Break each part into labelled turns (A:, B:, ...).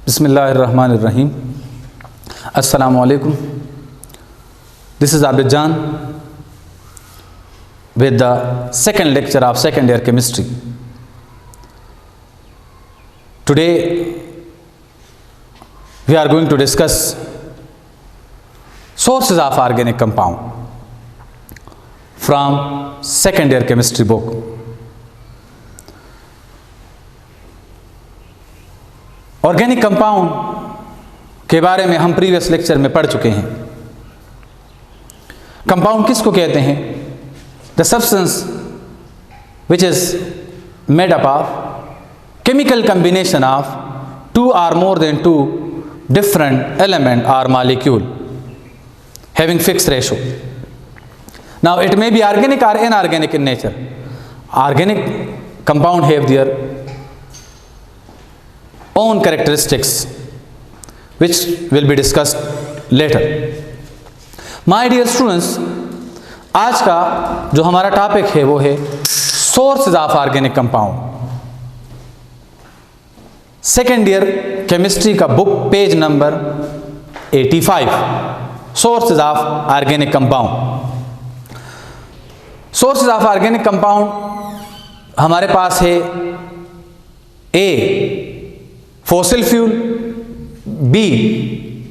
A: Bismillahirrahmanirrahim. Assalamu alaikum. This is Abid Jan with the second lecture of second year chemistry. Today we are going to discuss sources of organic compound from second year chemistry book. Organic compound के बारे में हम previous lecture में पढ़ चुके हैं। Compound किसको कहते हैं? The substance which is made up of chemical combination of two or more than two different element or molecule having fixed ratio. Now it may be organic or inorganic in nature. Organic compound have their own characteristics which will be discussed later. My dear students, आज का जो हमारा topic है वो है sources of organic compound. Second year chemistry का book page number 85, sources of organic compound. Sources of organic compound हमारे पास है ए fossil fuel, B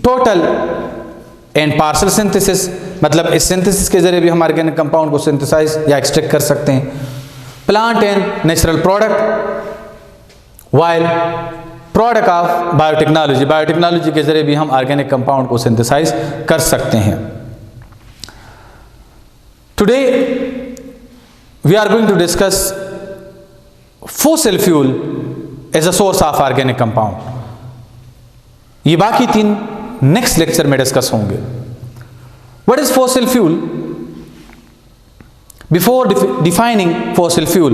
A: total and partial synthesis, मतलब इस सिंथेसिस के जरिए भी हम ऑर्गेनिक कंपाउंड को सिंथेसाइज या एक्सट्रैक्ट कर सकते हैं. Plant and natural product, while product of biotechnology, biotechnology के जरिए भी हम ऑर्गेनिक कंपाउंड को सिंथेसाइज कर सकते हैं. Today we are going to discuss fossil fuel as a source of organic compound. ये बाकी तीन नेक्स्ट लेक्चर में डिस्कस होंगे. What is fossil fuel? Before defining fossil fuel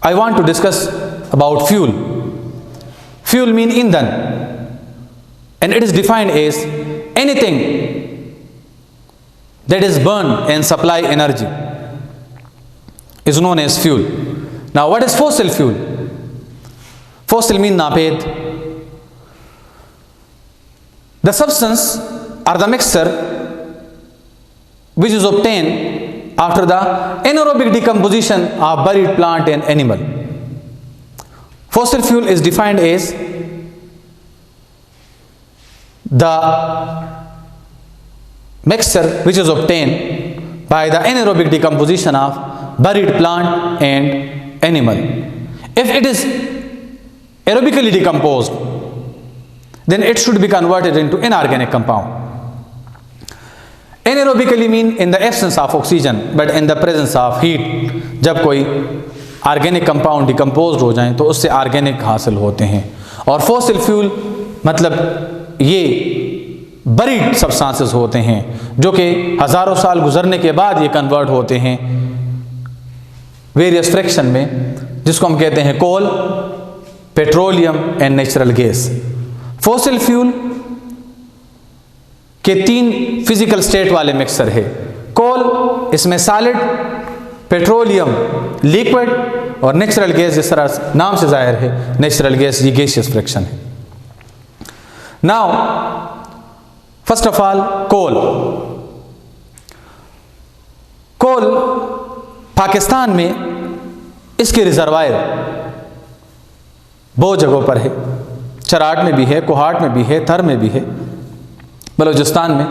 A: I want to discuss about fuel. Fuel mean ईंधन and it is defined as anything that is burn and supply energy is known as fuel. Now what is fossil fuel? Fossil mean naped. The substance or the mixture which is obtained after the anaerobic decomposition of buried plant and animal. Fossil fuel is defined as the mixture which is obtained by the anaerobic decomposition of buried plant and animal. If it is aerobically decomposed, then it should be converted into inorganic compound. Anaerobically mean in the absence of oxygen but in the presence of heat. जब कोई organic compound decompose हो जाए तो उससे organic हासिल होते हैं. और फॉसिल फ्यूल मतलब ये बरीड सब्सटेंसेस होते हैं जो कि हज़ारों साल गुजरने के बाद ये कन्वर्ट होते हैं वेरियस फ्रैक्शन में, जिसको हम कहते हैं coal, petroleum and natural gas. Fossil fuel के तीन फिजिकल स्टेट वाले मिक्सर है. कोल इसमें सॉलिड, पेट्रोलियम लिक्विड और नेचुरल गैस जिस तरह नाम से जाहिर है नेचुरल गैस ये गैसियस फ्रैक्शन है. Now first of all coal. Coal Pakistan में इसके रिजर्वायर बहुत जगहों पर है. चराट में भी है, कोहाट में भी है, थर में भी है, बलूचिस्तान में.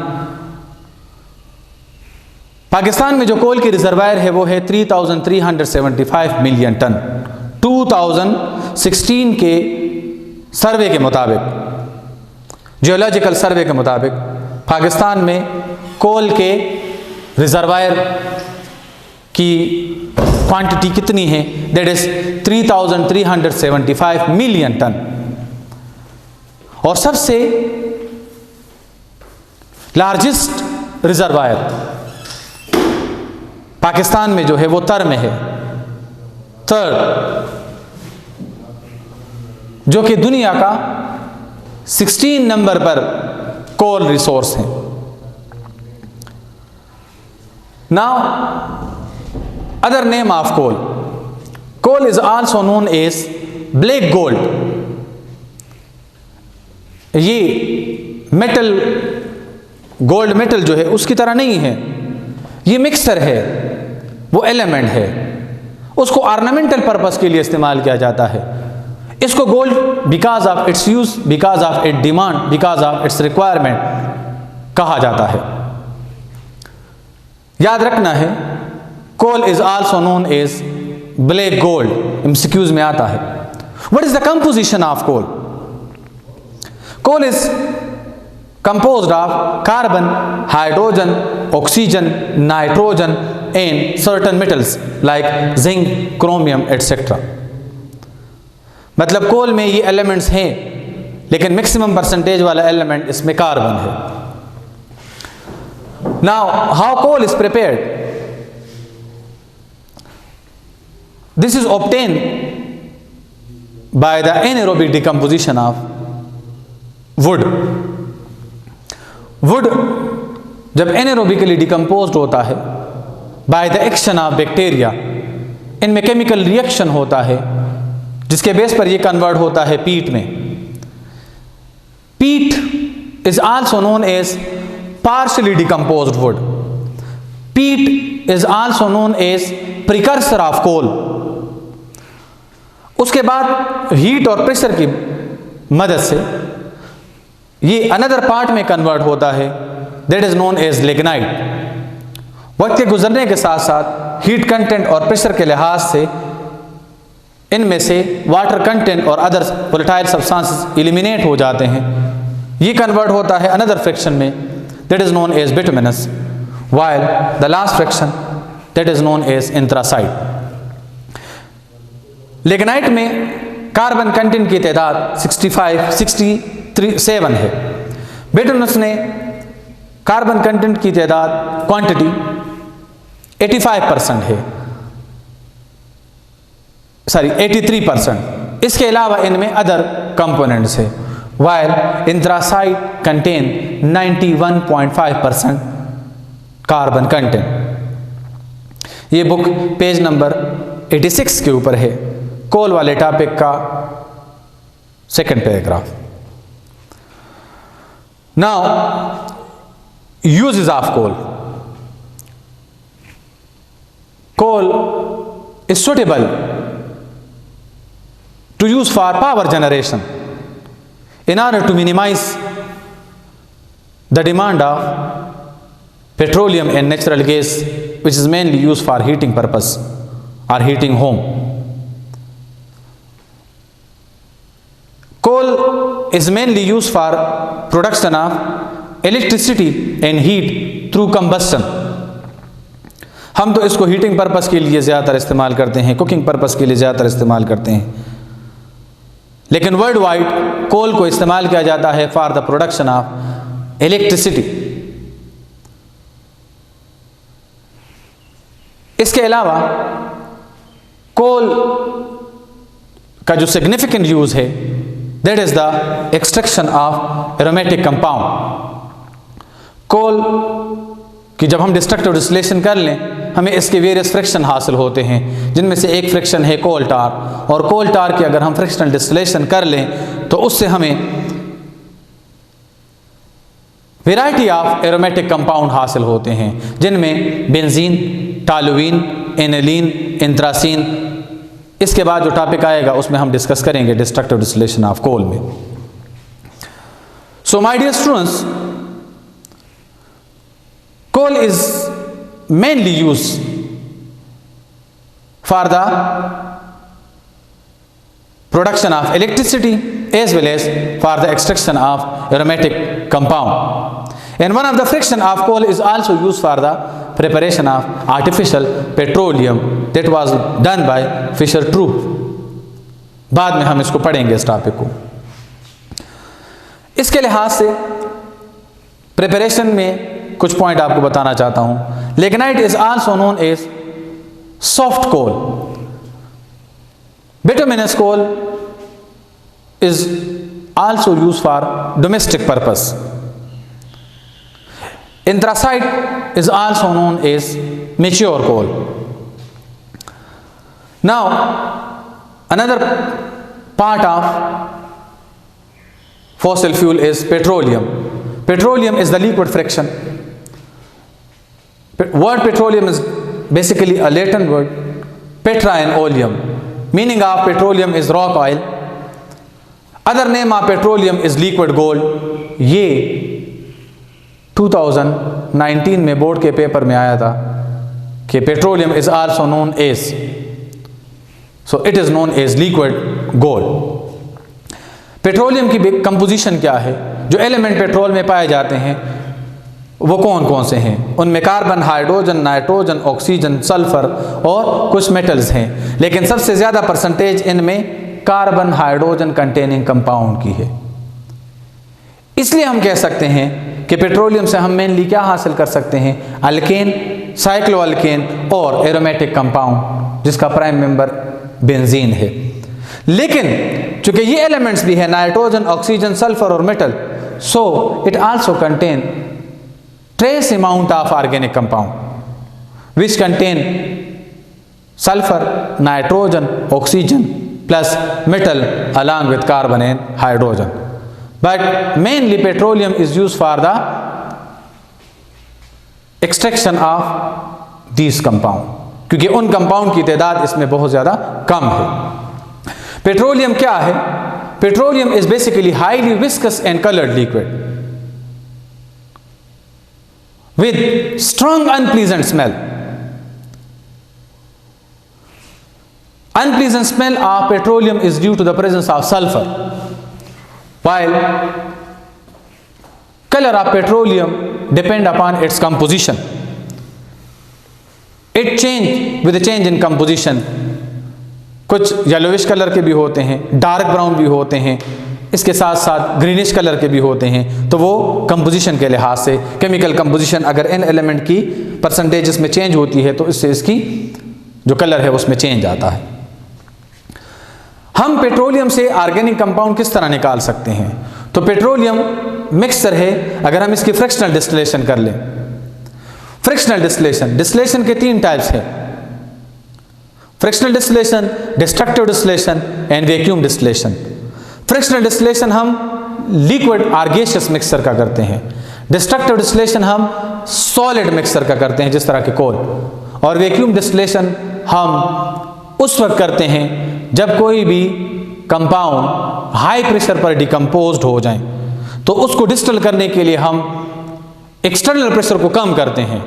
A: पाकिस्तान में जो कोल की रिजर्वायर है वो है 3375 मिलियन टन. 2016 के सर्वे के मुताबिक, जियोलॉजिकल सर्वे के मुताबिक पाकिस्तान में कोल के रिजर्वायर की क्वांटिटी कितनी है? That is 3375 million ton. और सबसे लार्जेस्ट रिजर्वायर पाकिस्तान में जो है वो तर में है. तर जो कि दुनिया का 16 नंबर पर कोल रिसोर्स है. Now other name of coal. Coal is also known as black gold. ये मेटल, गोल्ड मेटल जो है उसकी तरह नहीं है, ये मिक्सचर है, वो एलिमेंट है, उसको ऑर्नामेंटल पर्पस के लिए इस्तेमाल किया जाता है। इसको gold because of its use, because of it demand, because of its requirement कहा जाता है। याद रखना है, coal is also known as black gold, MCQs में आता है। What is the composition of coal? Coal is composed of carbon, hydrogen, oxygen, nitrogen and certain metals like zinc, chromium etc. मतलब कोल में ये एलिमेंट्स हैं, लेकिन मैक्सिमम परसेंटेज वाला element इसमें कार्बन है। Now how coal is prepared? This is obtained by the anaerobic decomposition of wood. Wood जब anaerobically decomposed होता है by the action of bacteria, इनमें केमिकल रिएक्शन होता है जिसके बेस पर ये कन्वर्ट होता है पीट में। Peat is also known as partially decomposed wood. Peat is also known as precursor of coal. उसके बाद हीट और प्रेशर की मदद से ये अनदर पार्ट में कन्वर्ट होता है, that is known as lignite. वक्त के गुजरने के साथ साथ हीट कंटेंट और प्रेशर के लिहाज से इनमें से वाटर कंटेंट और अदर वोलेटाइल सब्सटेंसेस एलिमिनेट हो जाते हैं। ये कन्वर्ट होता है अनदर फ्रैक्शन में, that is known as bituminous, while the last fraction that is known as anthracite. Lignite में कार्बन कंटेंट की तादाद 67 है। बिटुमिनस ने कार्बन कंटेंट की तादाद क्वांटिटी 85% है, सॉरी 83%। इसके अलावा इनमें अदर कंपोनेंट्स है। while anthracite contain 91.5% carbon content. ये बुक पेज नंबर 86 के ऊपर है, कोल वाले टॉपिक का second paragraph. Now uses of coal. Coal is suitable to use for power generation in order to minimize the demand of petroleum and natural gas, which is mainly used for heating purpose or heating home. Coal is mainly used for production of electricity and heat through combustion. हम तो इसको heating purpose के लिए ज़्यादातर इस्तेमाल करते हैं, cooking purpose के लिए ज़्यादातर इस्तेमाल करते हैं, लेकिन वर्ल्ड वाइड कोल को इस्तेमाल किया जाता है for the production of electricity. इसके अलावा कोल का जो सिग्निफिकेंट यूज है that is the extraction of aromatic compound. Coal कि जब हम डिस्ट्रक्टिव डिस्टिलेशन कर लें हमें इसके वेरियस फ्रैक्शन हासिल होते हैं, जिनमें से एक फ्रैक्शन है कोल टार, और कोल टार की अगर हम फ्रैक्शनल डिस्टिलेशन कर लें तो उससे हमें वैरायटी ऑफ एरोमेटिक कंपाउंड हासिल होते हैं, जिनमें बेंजीन, टॉलुइन, एनिलीन, एंथ्रासीन। इसके बाद जो टॉपिक आएगा उसमें हम डिस्कस करेंगे डिस्ट्रक्टिव डिस्टिलेशन ऑफ कोल में। So my dear students, coal is mainly used for the production of electricity as well as for the extraction of aromatic compound, and one of the fraction of coal is also used for the preparation of artificial petroleum that was done by Fischer-Tropsch। बाद में हम इसको पढ़ेंगे इस topic को। इसके लिहाज से प्रिपरेशन में कुछ पॉइंट आपको बताना चाहता हूं। Lignite is also known as soft coal. Bituminous coal is also use for domestic purpose. Anthracite is also known as mature coal. Now another part of fossil fuel is petroleum. Petroleum is the liquid friction. Word petroleum is basically a Latin word, petra and oleum. Meaning of petroleum is rock oil. Other name of petroleum is liquid gold. ये 2019 में board के paper में आया था कि petroleum is also known as, so it is known as liquid gold. Petroleum की composition क्या है? जो एलिमेंट पेट्रोल में पाए जाते हैं वो कौन कौन से हैं? उनमें carbon, hydrogen, nitrogen, oxygen, sulphur और कुछ मेटल्स हैं, लेकिन सबसे ज़्यादा परसेंटेज इनमें कार्बन हाइड्रोजन कंटेनिंग कंपाउंड की है। इसलिए हम कह सकते हैं कि पेट्रोलियम से हम मेनली क्या हासिल कर सकते हैं? अल्केन, साइक्लोअल्केन और एरोमेटिक कंपाउंड, जिसका प्राइम मेंबर बेंजीन है। लेकिन चूंकि ये एलिमेंट्स भी है नाइट्रोजन, ऑक्सीजन, सल्फर और metal, so it also contain trace amount of organic compound which contain sulfur, nitrogen, oxygen plus metal along with carbon and hydrogen. But mainly petroleum is used for the extraction of these compound, क्योंकि उन compound की तादाद इसमें बहुत ज़्यादा कम है। Petroleum क्या है? Petroleum is basically highly viscous and coloured liquid with strong unpleasant smell. Unpleasant smell of petroleum is due to the presence of sulfur, while color of petroleum depend upon its composition. It change with the change in composition. कुछ yellowish colour के भी होते हैं, dark brown भी होते हैं, इसके साथ साथ ग्रीनिश कलर के भी होते हैं। तो वो कंपोजिशन के लिहाज से, केमिकल कंपोजिशन अगर इन एलिमेंट की परसेंटेज में चेंज होती है तो इससे इसकी जो कलर है उसमें चेंज आता है। हम पेट्रोलियम से ऑर्गेनिक कंपाउंड किस तरह निकाल सकते हैं? तो पेट्रोलियम मिक्सचर है, अगर हम इसकी फ्रैक्शनल डिस्टिलेशन कर लें। फ्रैक्शनल डिस्टिलेशन के 3 टाइप्स है: fractional distillation, destructive distillation and vacuum distillation. Fractional distillation हम लिक्विड और गैसियस मिक्सचर का करते हैं। डिस्ट्रक्टिव डिस्टिलेशन हम सॉलिड मिक्सचर का करते हैं, जिस तरह के कोल। और वैक्यूम डिस्टिलेशन हम उस वक्त करते हैं जब कोई भी कंपाउंड हाई प्रेशर पर डिकम्पोज्ड हो जाए, तो उसको डिस्टिल करने के लिए हम एक्सटर्नल प्रेशर को कम करते हैं।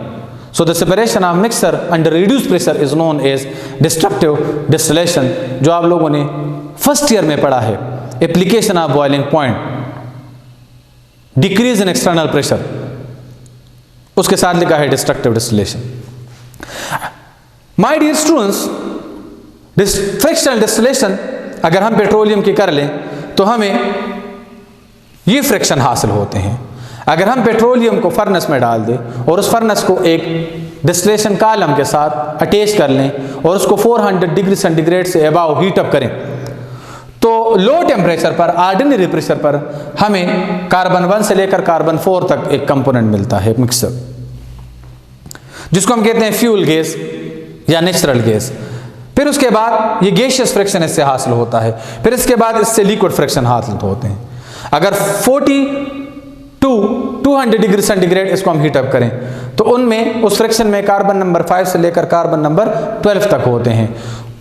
A: So the separation of mixture under reduce pressure is known as destructive distillation, जो आप लोगों ने फर्स्ट ईयर में पढ़ा है। Application of boiling point, decrease in external pressure, उसके साथ लिखा है destructive distillation. My dear students, fractional distillation अगर हम पेट्रोलियम की कर लें तो हमें ये फ्रैक्शन हासिल होते हैं। अगर हम पेट्रोलियम को फर्नेस में डाल दें और उस फर्नेस को एक डिस्टिलेशन कॉलम के साथ अटैच कर लें और उसको 400 डिग्री सेंटीग्रेड से अबाव हीट अप करें, तो लो टेम्परेचर पर, ऑर्डिनरी प्रेशर पर हमें कार्बन 1 से लेकर कार्बन 4 तक एक कंपोनेंट मिलता है मिक्सचर, जिसको हम कहते हैं फ्यूल गैस या नेचुरल गैस। फिर उसके बाद ये गैसियस फ्रैक्शन इससे हासिल होता है, फिर इसके बाद इससे लिक्विड फ्रैक्शन हासिल होते हैं। अगर 40 to 200 डिग्री सेंटीग्रेड इसको हम हीटअप करें तो उनमें उस फ्रैक्शन में कार्बन नंबर 5 से लेकर कार्बन नंबर 12 तक होते हैं।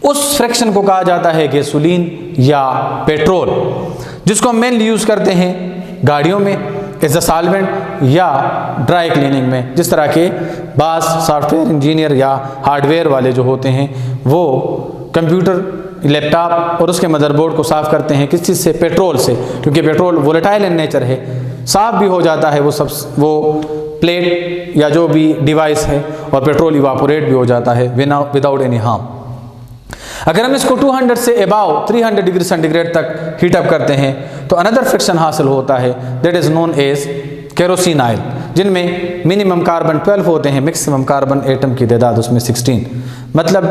A: उस फ्रैक्शन को कहा जाता है गैसोलीन या पेट्रोल, जिसको हम मेनली यूज करते हैं गाड़ियों में एज अ सॉल्वेंट या ड्राई क्लीनिंग में। जिस तरह के बास सॉफ्टवेयर इंजीनियर या हार्डवेयर वाले जो होते हैं वो कंप्यूटर, लैपटॉप और उसके मदरबोर्ड को साफ़ करते हैं किस चीज़ से? पेट्रोल से, क्योंकि पेट्रोल वोलेटाइल इन नेचर है, साफ़ भी हो जाता है वो प्लेट या जो भी डिवाइस है, और पेट्रोल इवापोरेट भी हो जाता है विदाउट एनी हार्म। अगर हम इसको 200 से अबाव 300 डिग्री सेंटीग्रेड तक हीटअप करते हैं तो अनदर फ्रैक्शन हासिल होता है, that is known as kerosene oil, जिनमें मिनिमम कार्बन 12 होते हैं, मैक्सिमम कार्बन एटम की तादाद उसमें 16। मतलब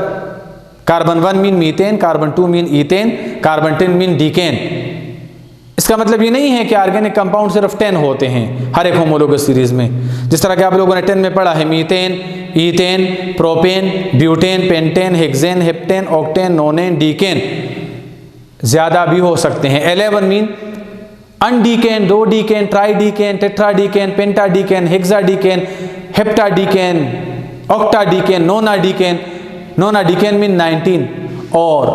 A: carbon 1 mean methane, carbon 2 mean ethane, carbon 10 mean decane. इसका मतलब ये नहीं है कि ऑर्गेनिक कंपाउंड सिर्फ 10 होते हैं हर एक होमोलोगस सीरीज में। जिस तरह के आप लोगों ने 10 में पढ़ा है methane, ethane, propane, butane, pentane, hexane, heptane, octane, नोनेन, decane, ज़्यादा भी हो सकते हैं। 11 मीन अनडीकेन, दो डीकेन, ट्राईडीकेन, टेट्राडीकेन, पेंटाडीकेन, हेक्साडीकेन, हेप्टाडीकेन, ऑक्टाडीकेन, नोनाडीकेन, नोनाडीकेन मीन 19, और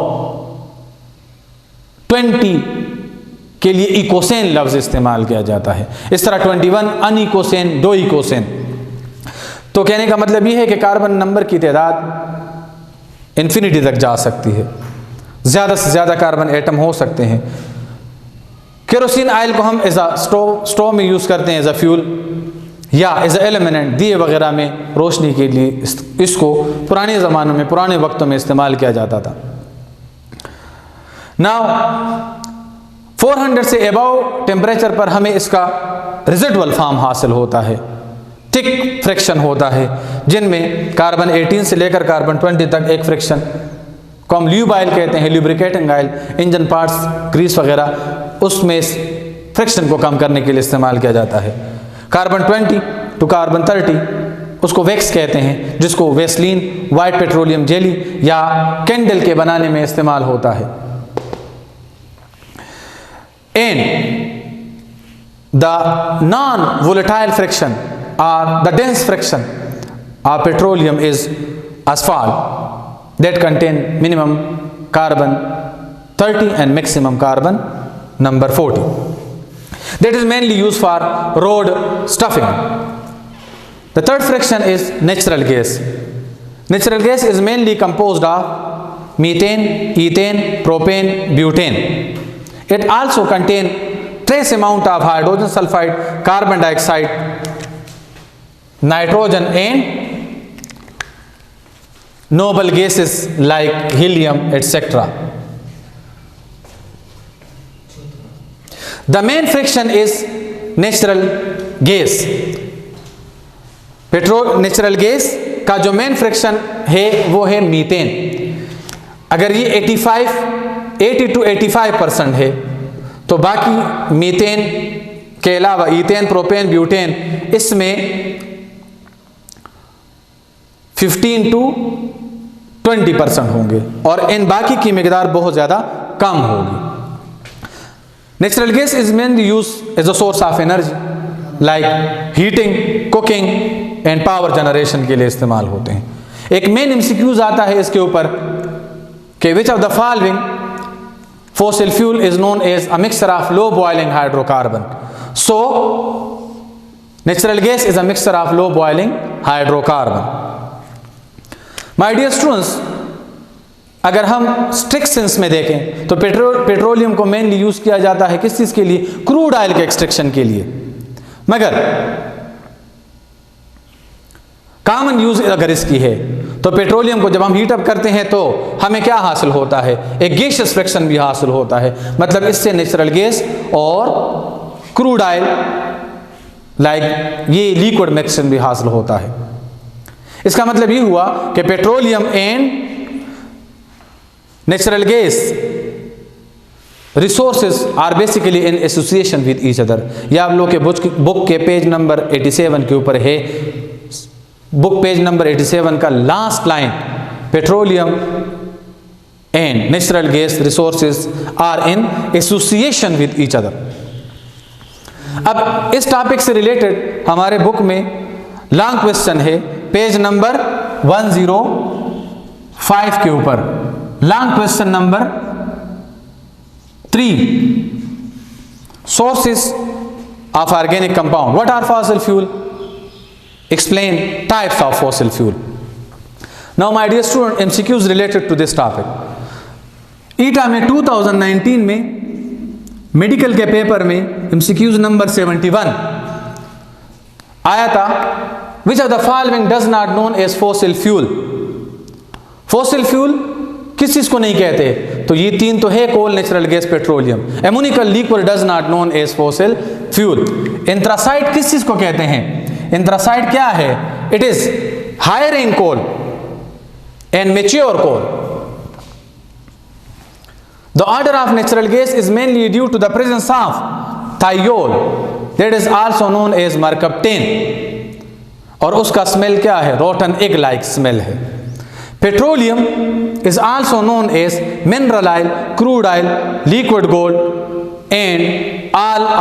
A: 20 के लिए इकोसेन लफ्ज इस्तेमाल किया जाता है। इस तरह 21 अनइकोसेन, दो इकोसेन। तो कहने का मतलब यह है कि कार्बन नंबर की तादाद इन्फिनिटी तक जा सकती है, ज़्यादा से ज़्यादा कार्बन एटम हो सकते हैं। केरोसिन ऑयल को हम एज अ स्टोव में यूज़ करते हैं, एज अ फ्यूल या एज अ एलिमेंट, दिए वगैरह में रोशनी के लिए इसको पुराने ज़मानों में, पुराने वक्तों में इस्तेमाल किया जाता था। नाउ 400 से अबव टेम्परेचर पर हमें इसका रेजिडुअल फॉर्म हासिल होता है, थिक फ्रिक्शन होता है, जिनमें कार्बन 18 से लेकर कार्बन 20 तक एक फ्रिक्शन को हम ल्यूब ऑयल कहते हैं, lubricating oil, engine parts, grease वगैरह, उसमें इस फ्रिक्शन को कम करने के लिए इस्तेमाल किया जाता है। कार्बन 20 टू कार्बन 30 उसको वैक्स कहते हैं, जिसको वेस्लीन, वाइट पेट्रोलियम जेली या कैंडल के बनाने में इस्तेमाल होता है। And the non volatile friction or the dense friction of petroleum is asphalt that contain minimum carbon 30 and maximum carbon number 40. That is mainly used for road stuffing. The third friction is natural gas. Natural gas is mainly composed of methane, ethane, propane, butane. It also contains trace amount of hydrogen sulfide, carbon dioxide, nitrogen and noble gases like helium, etc. The main friction is natural gas. Natural gas का जो main friction है वो है methane. अगर ये 80 to 85% है तो बाकी मीथेन के अलावा ईथेन, प्रोपेन, ब्यूटेन, इसमें 15 to 20% होंगे और इन बाकी की मिकदार बहुत ज़्यादा कम होगी। Natural gas is mainly use as a source of energy like heating, cooking and power generation के लिए इस्तेमाल होते हैं। एक मेन एमसीक्यूज आता है इसके ऊपर कि which of the following fossil fuel is known as a mixture of low boiling hydrocarbon. So natural gas is a mixture of low boiling hydrocarbon. My dear students, अगर हम स्ट्रिक्ट सेंस में देखें तो पेट्रोलियम को mainly use किया जाता है किस चीज के लिए? क्रूड ऑयल के एक्सट्रैक्शन के लिए। मगर कॉमन यूज अगर इसकी है तो पेट्रोलियम को जब हम हीट अप करते हैं तो हमें क्या हासिल होता है? एक गैसियस फ्रिक्शन भी हासिल होता है। मतलब इससे नेचुरल गैस और क्रूड ऑयल लाइक ये लिक्विड मिक्सचर भी हासिल होता है। इसका मतलब ये हुआ कि petroleum and natural gas resources are basically in association with each other. यह आप लोग के बुक के पेज नंबर 87 के ऊपर है। बुक पेज नंबर 87 का last line, petroleum and natural gas resources are in association with each other. अब इस टॉपिक से रिलेटेड हमारे बुक में लॉन्ग क्वेश्चन है पेज नंबर 105 के ऊपर। Long question number 3, sources of organic compound. What are fossil fuel? Explain types of fossil fuel. Now my dear student, MCQs related to this topic. ईटा में 2019 में medical के paper में MCQs number 71 आया था, which of the following does not known as fossil fuel? Fossil fuel किस चीज को नहीं कहते? तो ये तीन तो है, coal, natural gas, petroleum. Ammoniacal liquid does not known as fossil fuel. Anthracite किस चीज को कहते हैं? एंथ्रासाइड क्या है? It is higher in coal and mature coal. The odour of natural gas is mainly due to the presence of thiol, that is also known as mercaptan, और उसका smell क्या है? रोटन एग लाइक स्मेल है। Petroleum is also known as mineral oil, crude oil, liquid gold and all